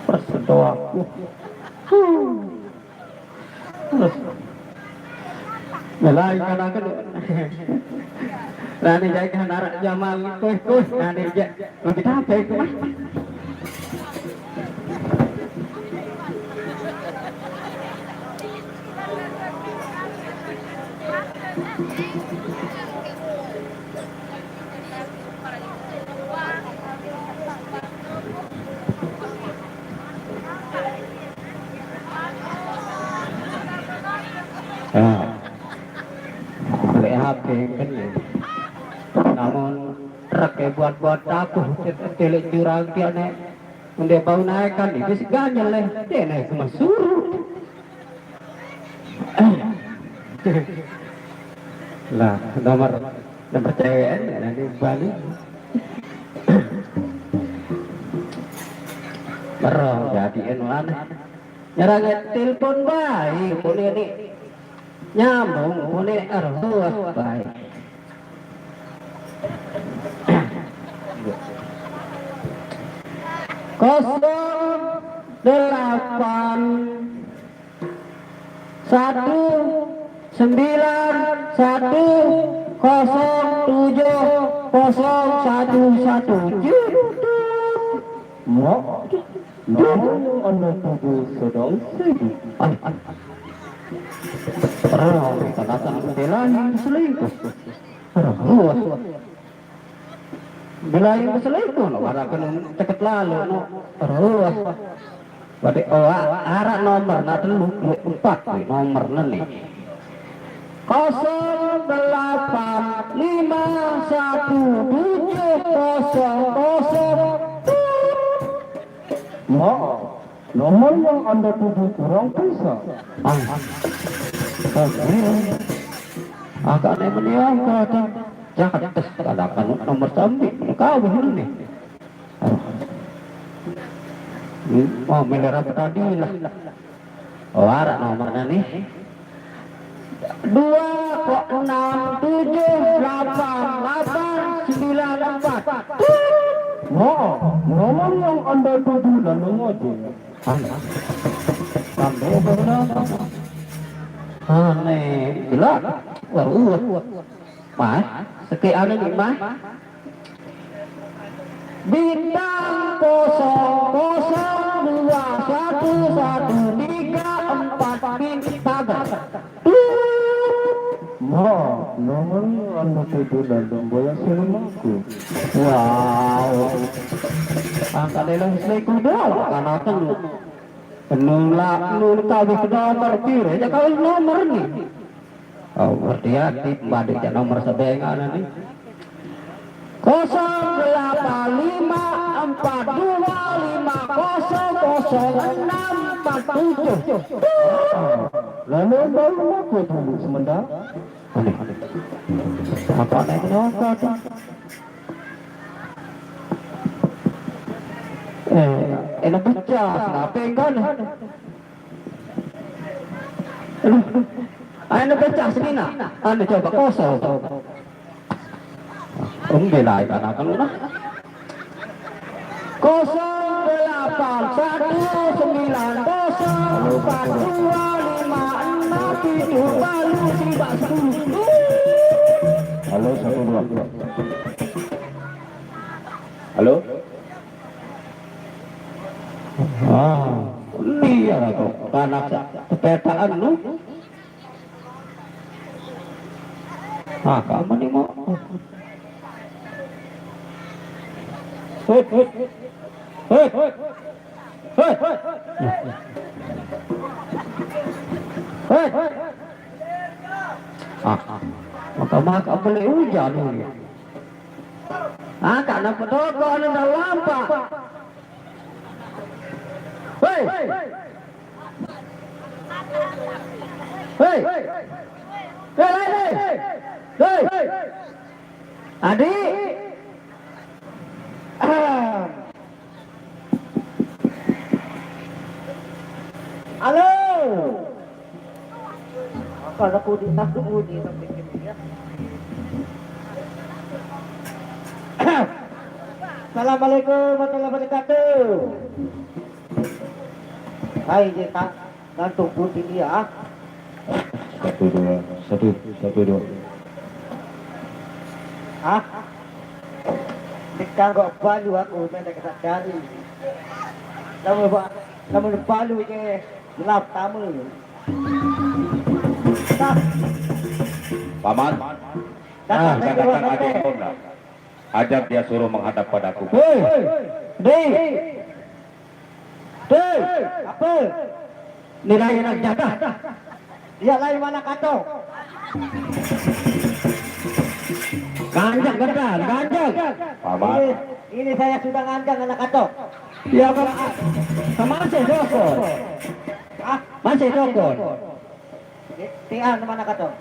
persedo aku. Terus, melai kan aku. Rani jaga narak jamal kuih, rani jaga. Nanti apa itu mah? Beli HP kan ya. Namun truk buat aku telik jurang dia nek. Unde bau naikkan itu seganya leh. Dia naik ke Masuru. Lah, nomor cewek nanti balik. Baru jadiin mana? Nyerang telepon baik, boleh ini nyambung, boleh arus baik. Kosong 8 1 9 1 0 7 0 1 1. Mau anak tubuh sedang sibuk. Terus, kata belain selingkuh. Terus, belain selingkuh, no, walaupun cepet lalu, no. Terus, berarti arah nomor, nah telu, 4, nomor nih. 0817100. Nomor yang Anda tuju kurang bisa. Agak nih meniangkat. Jangan tes kadakan nomor sambil kau ini. Oh, melera tadi lah. Oh, arah nomornya nih. 206788944. Nomor yang Anda tuju dan mengojo. Sampai berapa? Aneh, gila. Waruh. Mas, sekian ini mas. Bintang 002113 bintang. Nomor yang Anda tuju dan memboya silumanku. Wow. Angkat dalam selaiku dah. Karena telu. Nula tahu ke nomor kiri. Ya kalau nomor ni. Oh, berarti balik ya nomor sebengan ni. 08525000647. Lalu baru aku dulu sementara. Apa naik nomor? Enak pecah, kenapa enggak? Ayo pecah sini nak. Anda coba kosong. Enggak lah, karena kan lah. 08142567210. Halo, 122. Halo? Lihat aku anak kepetaan lu. Kamu nih mau. Maka boleh hujan ni. Karena pedoko anda lampak. Hei. Adik. Halo. Kalau aku di Assalamualaikum warahmatullahi wabarakatuh. Hai dia tak gantung putih dia. 122. Sekarang kau palu aku mana kesat cari. Namun palu ke gelap tamu. Paman, katakan adik kau nak. Ajak dia suruh menghadap padaku. Apa? Nilai nak jaga. Dia lain mana kata? Ganjang. Paman, Ini saya sudah ganjang anak kata. Ya masih dokon. Masih dokon. Tian mana kata?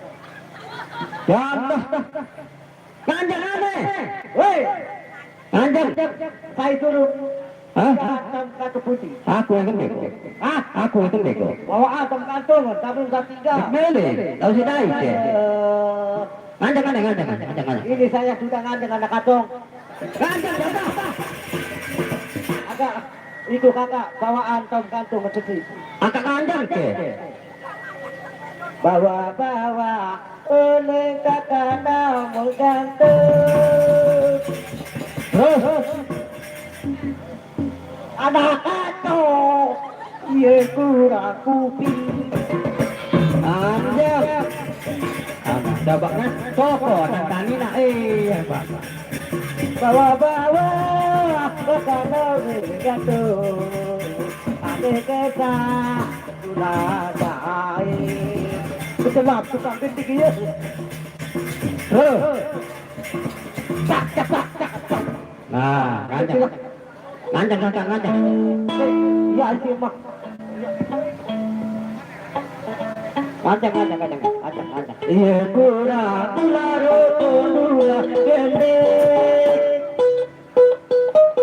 Ganjang aneh. Woi. Ganjang. Saya suruh. Kartu putih. Aku yang beko. Aku yang beko. Bawa atom kantung, tabung 3. Mele. Tahu si dai ke? Ganjang. Ini saya sudah ganjang anak katong. Ganjang. Agak itu kakak bawa atom kantung kecil. Agak ganjang ke? Bawa oleh kakak namun gantung. Terus. Anak katong, iya kurang kuping. Anjak. Dabaknya toko tantani na Pak. Bawa-bawa aku kalau begitu. Ade kita sudah cai. Betul tukang tinggi ya. Nah, ngancang. Ya sih mak. Ngancang. Iya kurang tularo tundula gende.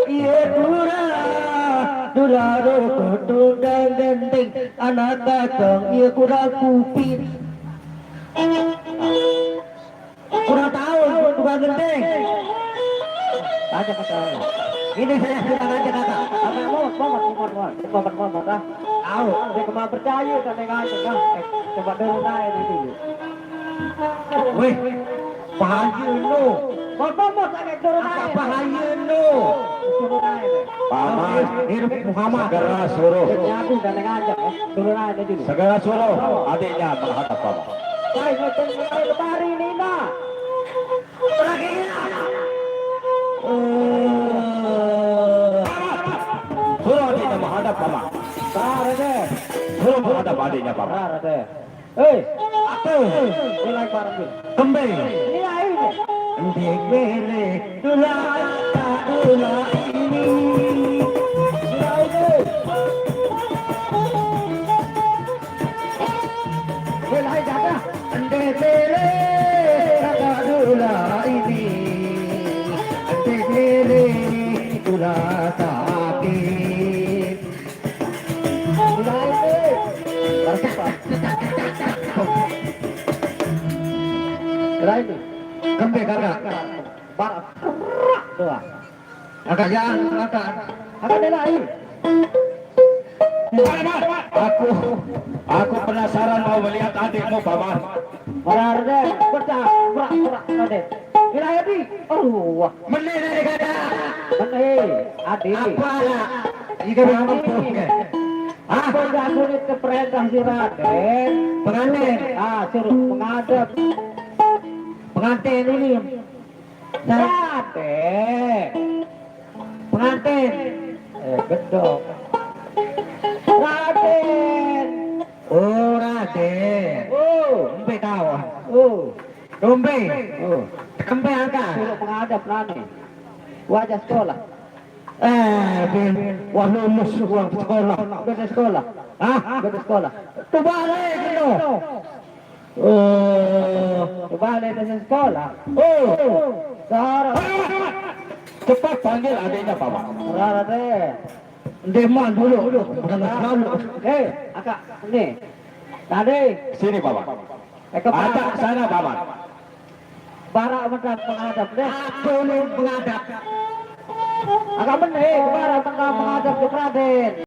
Iya kurang tularo tundula gending. Anak kakang iya kurang kuping. Kurang tahu tukang gending. Aja kata. Ini saya bilang aja kata. Apa mau dah. Tahu, dia kemana percaya kan aja kan. Coba dulu naik nanti. Weh, bahaya lo. Mau sakit turun naik. Bahaya lo. Turun naik. Paman, Hidup Muhammad. segera suruh. Nyatu dan aja turun naik nanti. Segera suruh adiknya menghadap Paman. Saya ngecek lemari ini nak. Lagi Suruh adiknya menghadap Paman. Suruh menghadap adiknya Paman. Aku nilai barang ini. Kembali. Nilai ini. Ndek bele dula ini. Nilai ini. Nilai jaga. Ndek bele dula ini. Ndek bele dula sakit. Nilai ini. Berapa? Nilai ini. Kembe kakak. Barak. Doa. Kakak jangan, kakak. Kakak nilai. Aku penasaran mau melihat adikmu Paman. Benar deh. Berak. Adek. Nilai ini. Wah. Menilai dari kakak. Benih. Adik. Apa? Jika memang Apa yang sulit ke perintah si Raden? pengantin. Suruh menghadap. Pengantin ini. Raden. Pengantin. Gedok. Raden. Oh Raden. Dombe kau. Dombe. Dombe angka. Suruh menghadap Raden. Wajah sekolah. Wah lulus uang sekolah. Beda sekolah. Beda sekolah. Terbalik gitu. Kembali dari sekolah. Sekarang. Cepat panggil adiknya Paman. Raden. Deman dulu. Bukan selalu. Akak, ini. Tadi. Sini Paman. Ada sana Paman. Barak menghadap deh. Aku menghadap. Agak benih, kemarin tengah menghadap ke Raden.